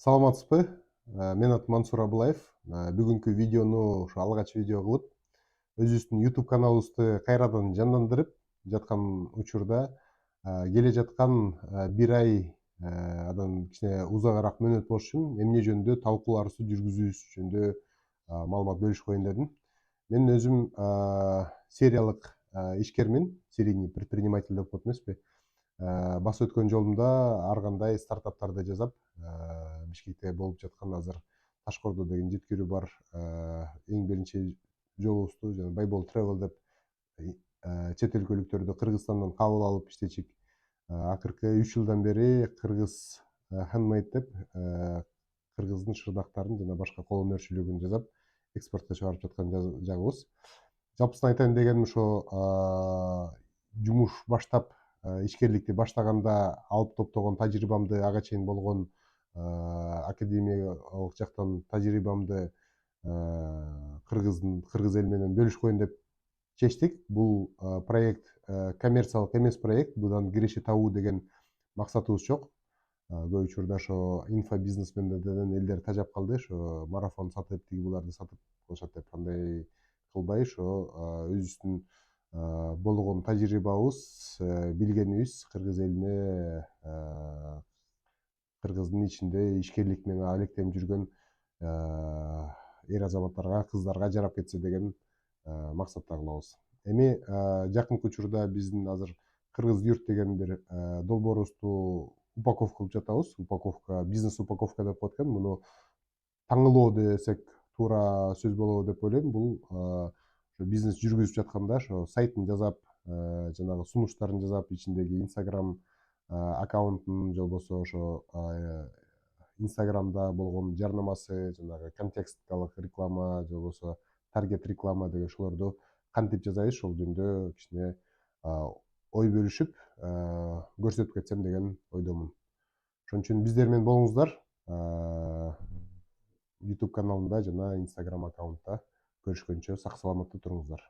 Саламатсызбы? Мен атым Мансур Абылаев. Бүгүнкү видеону ушу алгач видео кылып, өзүбүздүн YouTube каналыбызды кайрадан жандандырып жаткан учурда келе жаткан бир айдан кичине узагыраак мөөнөт болуш үчүн эмне жөнүндө талкууларыбызды жүргүзүүбүз жөнүндө маалымат бөлүшүп коеюн дедим. Мен өзүм сериялык ишкермин, серийный предприниматель деп коет эмеспи. Басып өткөн жолумда ар кандай стартаптарды жасап, Бишкекте болуп жаткан азыр Ташкордо деген жеткирүү бар. Эң биринчи жолубузду жана Байбол Travel деп чет өлкөлүктөрдү Кыргызстандан кабыл алып иштечик. Акыркы 3 жылдан бери Кыргыз handmade деп кыргыздын шырдактарын жана башка кол өнөрчүлүгүн жасап экспортко чыгарып жаткан жагыбыз. Жалпысын айтайын дегеним ошо жумуш баштап ишкерликти баштаганда алып топтогон тажрыйбамды, ага чейин болгон академиялык жактан тажрыйбамды кыргыз эли менен бөлүшүп коеюн деп чечтик. Бул проект коммерциялык эмес проект, будан киреше табуу деген максатыбыз жок. Көп учурда ошо инфобизнесмендерден элдер тажап калды, ошо марафон сатып, тиги буларды сатып кылышат деп, андай кылбай, ошо өзүбүздүн болгон тажрыйбабыз, билгенибиз кыргыз элине, кыргыздын ичинде ишкерлик менен алектенип жүргөн эр азаматтарга, кыздарга жарап кетсе деген максатта кылабыз. Эми жакынкы учурда биздин азыр Кыргыз юрт деген бир долбоорубузду упаковка кылып жатабыз. Упаковка, бизнес упаковка деп коет экен. Муну таңылоо десек туура сөз болобу деп ойлойм. Бул бизнес жүргүзүп жатканда ошо сайтын жасап, жанагы сунуштарын жасап, ичиндеги Instagram аккаунтун же болбосо ошо Instagramда болгон жарнамасы, жанагы контексталык реклама же болбосо таргет реклама деген ошолорду кантип жасайбыз, ошол жөнүндө кичине ой бөлүшүп көрсөтүп кетсем деген ойдомун. Ошон үчүн биздер менен болуңуздар. YouTube каналымда жана Instagram аккаунтта. Көрүшкөнчө сак саламатта туруңуздар.